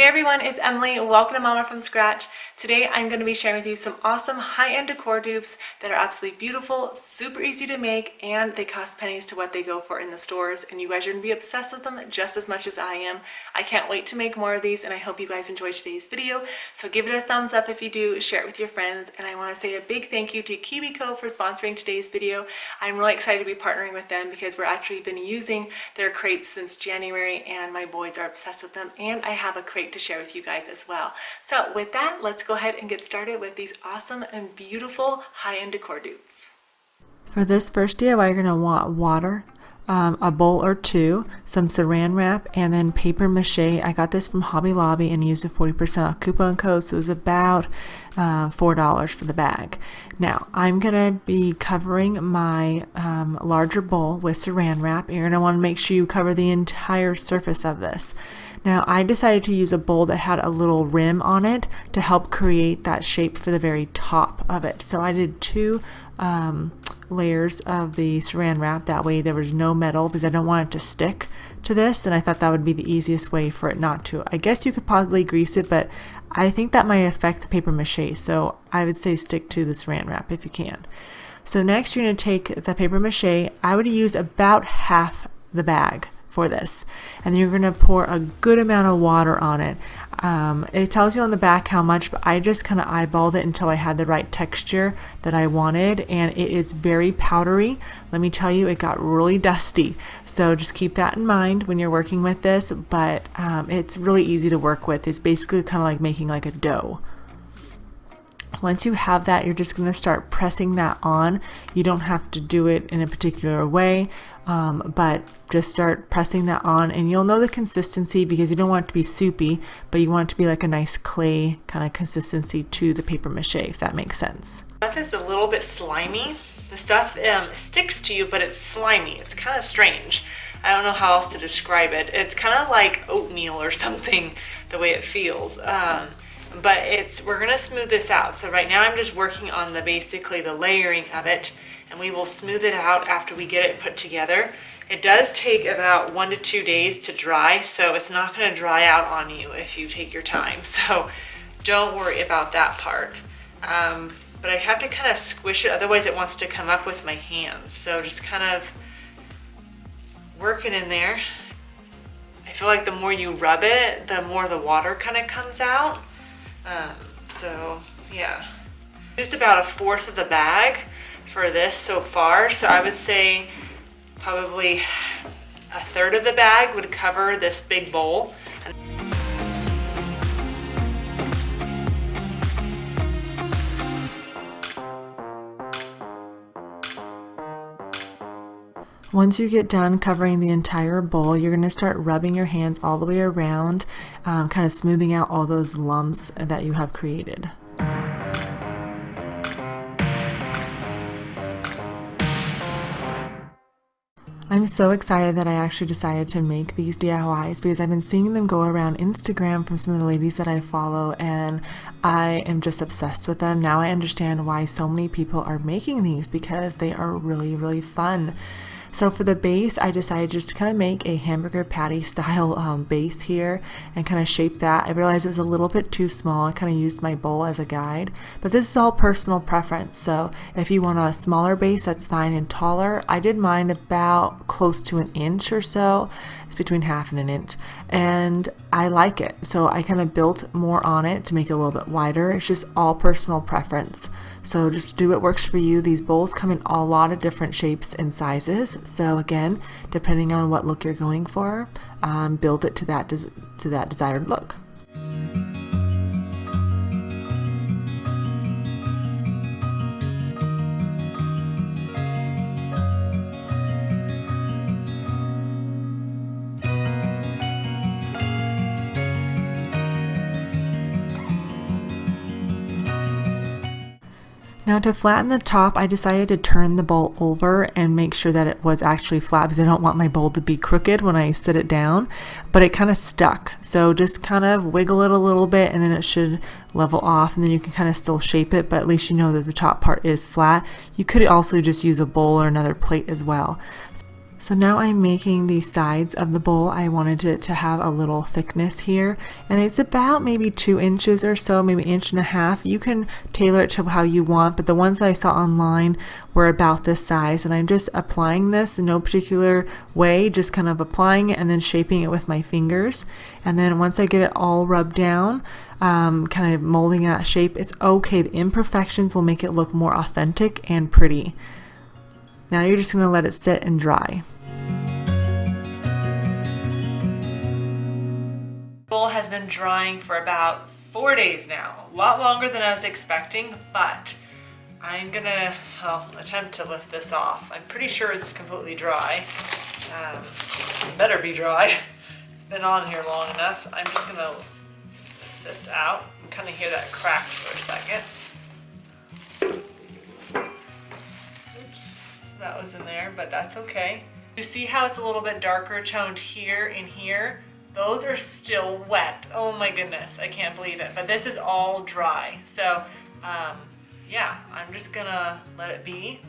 Hey everyone, it's Emily. Welcome to Mama from Scratch. Today I'm going to be sharing with you some awesome high-end decor dupes that are absolutely beautiful, super easy to make, and they cost pennies to what they go for in the stores, and you guys are going to be obsessed with them just as much as I am. I can't wait to make more of these, and I hope you guys enjoyed today's video. So give it a thumbs up if you do, share it with your friends, and I want to say a big thank you to Kiwico for sponsoring today's video. I'm really excited to be partnering with them because we're actually been using their crates since January, and my boys are obsessed with them, and I have a crate to share with you guys as well. So with that, let's go ahead and get started with these awesome and beautiful high-end decor dupes. For this first DIY, you're going to want water, a bowl or two, some saran wrap, and then paper mache. I got this from Hobby Lobby and used a 40% off coupon code, so it was about $4 for the bag. Now, I'm going to be covering my larger bowl with saran wrap. You're going to want to make sure you cover the entire surface of this. Now, I decided to use a bowl that had a little rim on it to help create that shape for the very top of it. So I did two layers of the saran wrap. That way there was no metal because I don't want it to stick to this, and I thought that would be the easiest way for it not to. I guess you could possibly grease it, but I think that might affect the paper mache, so I would say stick to the saran wrap if you can. So next you're going to take the paper mache. I would use about half the bag for this, and then you're going to pour a good amount of water on it. It tells you on the back how much, but I just kind of eyeballed it until I had the right texture that I wanted, and it is very powdery. Let me tell you, it got really dusty, so just keep that in mind when you're working with this, but it's really easy to work with. It's basically kind of like making like a dough. Once you have that, you're just going to start pressing that on. You don't have to do it in a particular way, but just start pressing that on, and you'll know the consistency because you don't want it to be soupy, but you want it to be like a nice clay kind of consistency to the paper mache, if that makes sense. Stuff is a little bit slimy. The stuff sticks to you, but it's slimy. It's kind of strange. I don't know how else to describe it. It's kind of like oatmeal or something, the way it feels. But we're gonna smooth this out. So right now I'm just working on basically the layering of it, and we will smooth it out after we get it put together. It does take about 1 to 2 days to dry, so it's not gonna dry out on you if you take your time. So don't worry about that part. But I have to kind of squish it, otherwise it wants to come up with my hands. So just kind of work it in there. I feel like the more you rub it, the more the water kind of comes out. So yeah, used about 1/4 of the bag for this so far, so I would say probably 1/3 of the bag would cover this big bowl. Once you get done covering the entire bowl, you're going to start rubbing your hands all the way around, kind of smoothing out all those lumps that you have created. I'm so excited that I actually decided to make these DIYs because I've been seeing them go around Instagram from some of the ladies that I follow, and I am just obsessed with them. Now I understand why so many people are making these, because they are really, really fun. So for the base, I decided just to kind of make a hamburger patty style base here and kind of shape that. I realized it was a little bit too small. I kind of used my bowl as a guide, but this is all personal preference. So if you want a smaller base, that's fine, and taller. I did mine about close to 1 inch or so. It's between 1/2 and 1 inch, and I like it. So I kind of built more on it to make it a little bit wider. It's just all personal preference. So just do what works for you. These bowls come in a lot of different shapes and sizes. So again, depending on what look you're going for, build it to that desired look. Now to flatten the top, I decided to turn the bowl over and make sure that it was actually flat because I don't want my bowl to be crooked when I sit it down, but it kind of stuck. So just kind of wiggle it a little bit and then it should level off, and then you can kind of still shape it, but at least you know that the top part is flat. You could also just use a bowl or another plate as well. So now I'm making the sides of the bowl. I wanted it to have a little thickness here, and it's about maybe 2 inches or so, maybe 1.5 inches. You can tailor it to how you want, but the ones I saw online were about this size, and I'm just applying this in no particular way, just kind of applying it and then shaping it with my fingers. And then once I get it all rubbed down, kind of molding that shape, it's okay. The imperfections will make it look more authentic and pretty. Now you're just going to let it sit and dry. Bowl has been drying for about 4 days now, a lot longer than I was expecting, but I'm gonna attempt to lift this off. I'm pretty sure it's completely dry. It better be dry. It's been on here long enough. I'm just gonna lift this out and kind of hear that crack for a second. Oops, that was in there, but that's okay. You see how it's a little bit darker toned here and here? Those are still wet. Oh my goodness, I can't believe it. But this is all dry. So yeah, I'm just gonna let it be.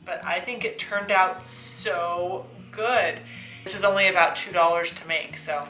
But I think it turned out so good. This is only about $2 to make, so.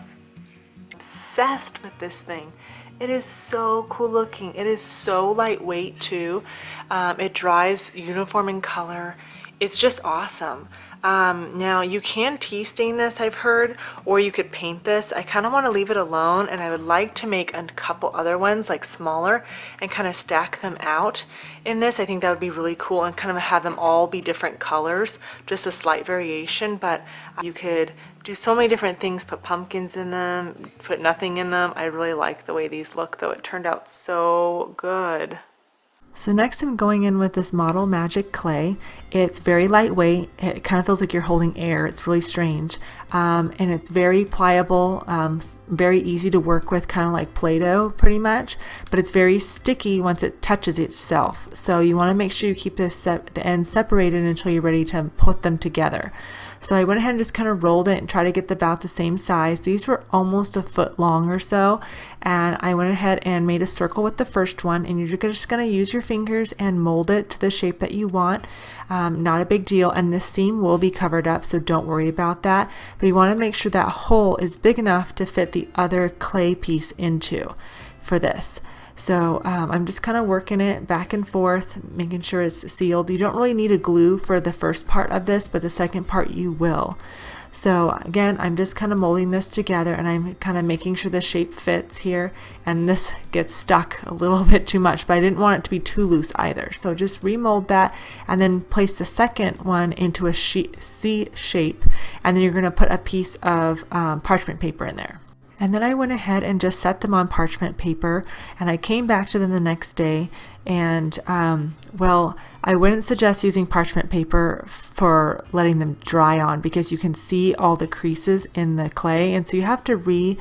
Obsessed with this thing. It is so cool looking. It is so lightweight too. It dries uniform in color. It's just awesome. Now you can tea stain this, I've heard, or you could paint this. I kind of want to leave it alone, and I would like to make a couple other ones, like smaller, and kind of stack them out in this. I think that would be really cool, and kind of have them all be different colors, just a slight variation. But you could do so many different things, put pumpkins in them, put nothing in them. I really like the way these look, though. It turned out so good. So next I'm going in with this Model Magic clay. It's very lightweight. It kind of feels like you're holding air. It's really strange. And it's very pliable, very easy to work with, kind of like Play-Doh pretty much, but it's very sticky once it touches itself. So you want to make sure you keep the ends separated until you're ready to put them together. So I went ahead and just kind of rolled it and tried to get about the same size. These were almost a foot long or so. And I went ahead and made a circle with the first one, and you're just going to use your fingers and mold it to the shape that you want. Not a big deal, and this seam will be covered up, so don't worry about that. But you want to make sure that hole is big enough to fit the other clay piece into for this. So I'm just kind of working it back and forth, making sure it's sealed. You don't really need a glue for the first part of this, but the second part you will. So again, I'm just kind of molding this together, and I'm kind of making sure the shape fits here, and this gets stuck a little bit too much, but I didn't want it to be too loose either. So just remold that, and then place the second one into a C shape, and then you're going to put a piece of parchment paper in there. And then I went ahead and just set them on parchment paper, and I came back to them the next day, and well, I wouldn't suggest using parchment paper for letting them dry on, because you can see all the creases in the clay, and so you have to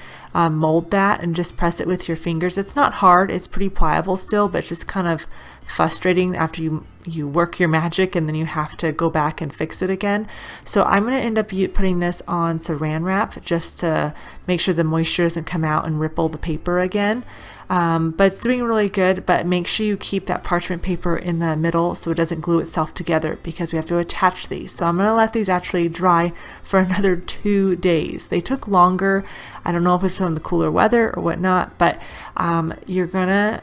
mold that and just press it with your fingers. It's not hard, it's pretty pliable still, but it's just kind of frustrating after you work your magic and then you have to go back and fix it again. So I'm going to end up putting this on saran wrap just to make sure the moisture doesn't come out and ripple the paper again. But it's doing really good, but make sure you keep that parchment paper in the middle so it doesn't glue itself together, because we have to attach these. So I'm going to let these actually dry for another 2 days. They took longer. I don't know if it's from the cooler weather or whatnot, but you're going to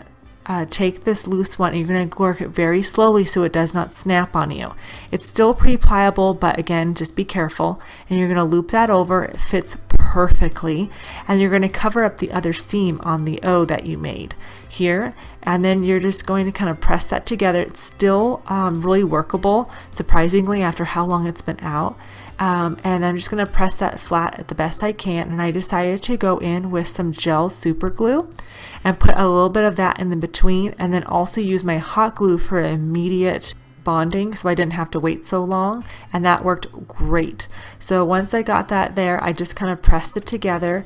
take this loose one, and you're going to work it very slowly so it does not snap on you. It's still pretty pliable, but again, just be careful. And you're going to loop that over. It fits perfectly, and you're going to cover up the other seam on the O that you made here, and then you're just going to kind of press that together. It's still really workable, surprisingly, after how long it's been out. And I'm just going to press that flat at the best I can, and I decided to go in with some gel super glue and put a little bit of that in the between, and then also use my hot glue for immediate bonding, so I didn't have to wait so long, and that worked great. So once I got that there, I just kind of pressed it together,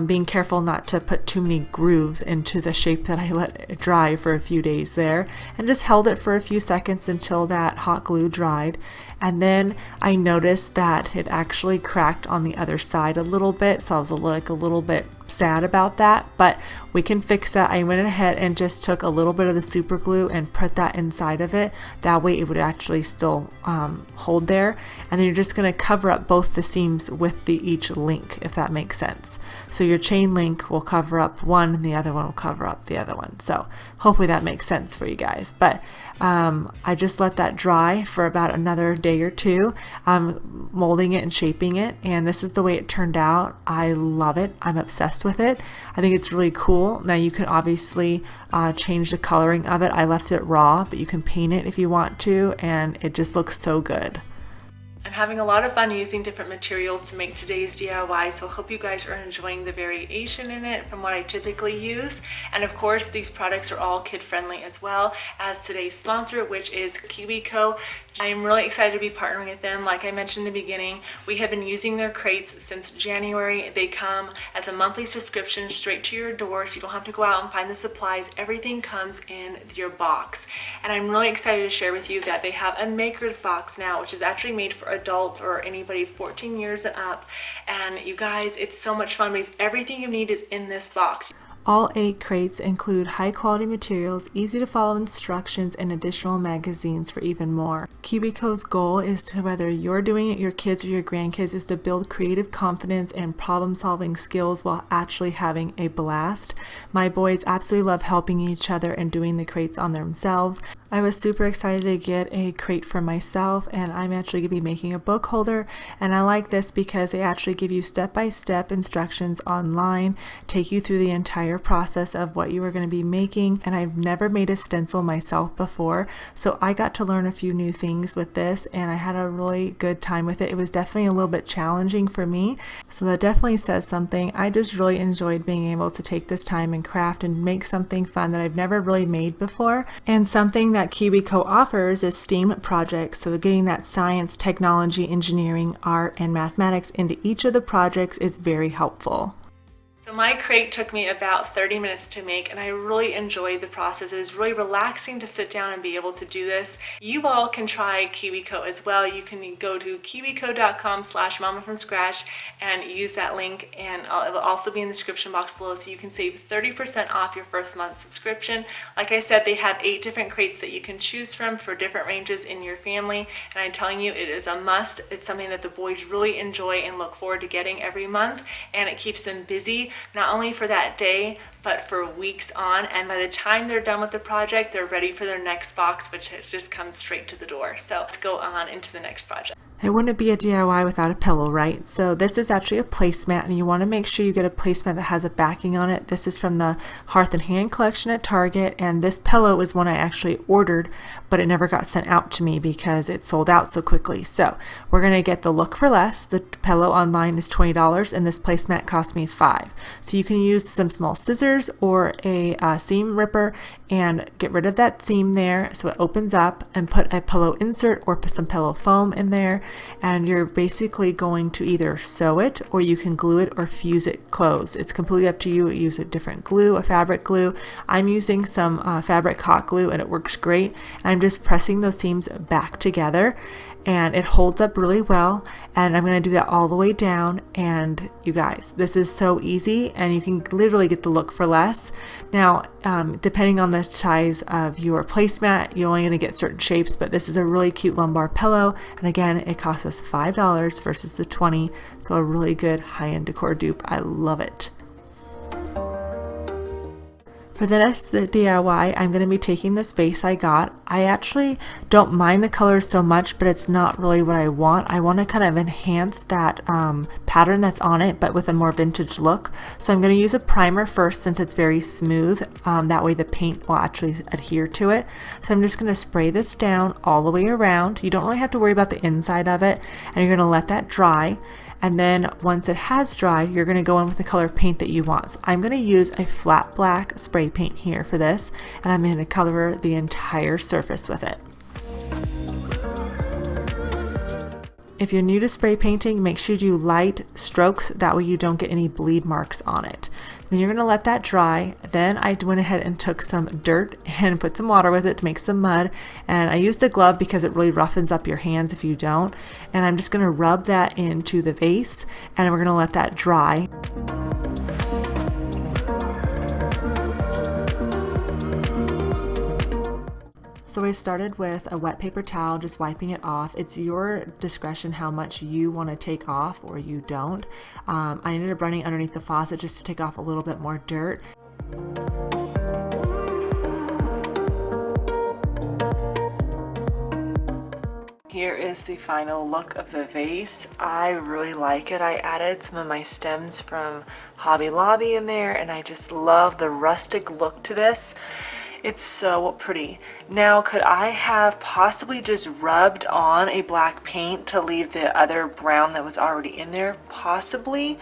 being careful not to put too many grooves into the shape that I let it dry for a few days there, and just held it for a few seconds until that hot glue dried. And then I noticed that it actually cracked on the other side a little bit, so I was like a little bit sad about that, but we can fix that. I went ahead and just took a little bit of the super glue and put that inside of it. That way it would actually still hold there. And then you're just going to cover up both the seams with each link, if that makes sense. So your chain link will cover up one and the other one will cover up the other one. So hopefully that makes sense for you guys. But I just let that dry for about another day or two, molding it and shaping it, and this is the way it turned out. I love it. I'm obsessed with it. I think it's really cool. Now you can obviously change the coloring of it. I left it raw, but you can paint it if you want to, and it just looks so good. I'm having a lot of fun using different materials to make today's DIY, so I hope you guys are enjoying the variation in it from what I typically use. And of course, these products are all kid-friendly as well as today's sponsor, which is Kiwico. I am really excited to be partnering with them. Like I mentioned in the beginning, we have been using their crates since January. They come as a monthly subscription straight to your door, so you don't have to go out and find the supplies. Everything comes in your box. And I'm really excited to share with you that they have a maker's box now, which is actually made for adults or anybody 14 years and up. And you guys, it's so much fun because everything you need is in this box. All 8 crates include high quality materials, easy to follow instructions, and additional magazines for even more. Kiwico's goal is to, whether you're doing it, your kids, or your grandkids, is to build creative confidence and problem solving skills while actually having a blast. My boys absolutely love helping each other and doing the crates on themselves. I was super excited to get a crate for myself, and I'm actually going to be making a book holder, and I like this because they actually give you step-by-step instructions online, take you through the entire process of what you are going to be making. And I've never made a stencil myself before, so I got to learn a few new things with this, and I had a really good time with it. It was definitely a little bit challenging for me, so that definitely says something. I just really enjoyed being able to take this time and craft and make something fun that I've never really made before, and something that Kiwico offers is STEAM projects, so getting that science, technology, engineering, art, and mathematics into each of the projects is very helpful. So my crate took me about 30 minutes to make, and I really enjoyed the process. It was really relaxing to sit down and be able to do this. You all can try Kiwico as well. You can go to kiwico.com/mommafromscratch and use that link, and it will also be in the description box below, so you can save 30% off your first month's subscription. Like I said, they have 8 different crates that you can choose from for different ranges in your family, and I'm telling you, it is a must. It's something that the boys really enjoy and look forward to getting every month, and it keeps them busy, not only for that day, but for weeks on. And by the time they're done with the project, they're ready for their next box, which just comes straight to the door. So let's go on into the next project. It wouldn't be a DIY without a pillow, right? So this is actually a placemat, and you want to make sure you get a placemat that has a backing on it. This is from the Hearth and Hand collection at Target, and this pillow is one I actually ordered, but it never got sent out to me because it sold out so quickly. So we're going to get the look for less. The pillow online is $20, and this placemat cost me $5. So you can use some small scissors or a seam ripper and get rid of that seam there so it opens up, and put a pillow insert or put some pillow foam in there, and you're basically going to either sew it or you can glue it or fuse it closed. It's completely up to you. Use a different glue, a fabric glue. I'm using some fabric hot glue, and it works great. And I'm just pressing those seams back together, and it holds up really well. And I'm going to do that all the way down, and you guys, this is so easy, and you can literally get the look for less. Now, depending on the size of your placemat, you're only going to get certain shapes, but this is a really cute lumbar pillow, and again, it costs us $5 versus the $20, so a really good high-end decor dupe. I love it. For the next DIY, I'm going to be taking this vase I got. I actually don't mind the colors so much, but it's not really what I want. I want to kind of enhance that pattern that's on it, but with a more vintage look. So I'm going to use a primer first, since it's very smooth. That way the paint will actually adhere to it. So I'm just going to spray this down all the way around. You don't really have to worry about the inside of it, and you're going to let that dry. And then once it has dried, you're going to go in with the color paint that you want. So I'm going to use a flat black spray paint here for this, and I'm going to cover the entire surface with it. If you're new to spray painting, make sure you do light strokes, that way you don't get any bleed marks on it. Then you're going to let that dry. Then I went ahead and took some dirt and put some water with it to make some mud, and I used a glove because it really roughens up your hands if you don't. And I'm just going to rub that into the vase, and we're going to let that dry. So I started with a wet paper towel, just wiping it off. It's your discretion how much you want to take off or you don't. I ended up running underneath the faucet just to take off a little bit more dirt. Here is the final look of the vase. I really like it. I added some of my stems from Hobby Lobby in there, and I just love the rustic look to this. It's so pretty. Now, could I have possibly just rubbed on a black paint to leave the other brown that was already in there? Possibly.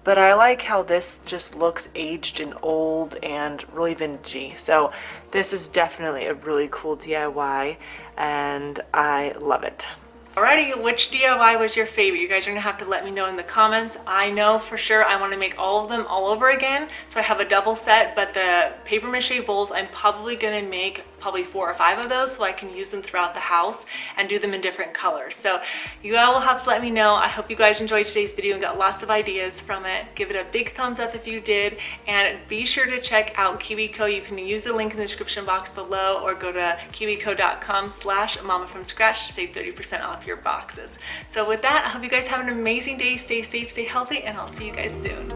But I like how this just looks aged and old and really vintagey. So this is definitely a really cool DIY, and I love it. Alrighty, which DIY was your favorite? You guys are gonna have to let me know in the comments. I know for sure I want to make all of them all over again, so I have a double set, but the paper mache bowls, I'm probably gonna make probably 4 or 5 of those so I can use them throughout the house and do them in different colors. So you all will have to let me know. I hope you guys enjoyed today's video and got lots of ideas from it. Give it a big thumbs up if you did, and be sure to check out Kiwico. You can use the link in the description box below, or go to kiwico.com/mommafromscratch to save 30% off your boxes. So with that, I hope you guys have an amazing day. Stay safe, stay healthy, and I'll see you guys soon.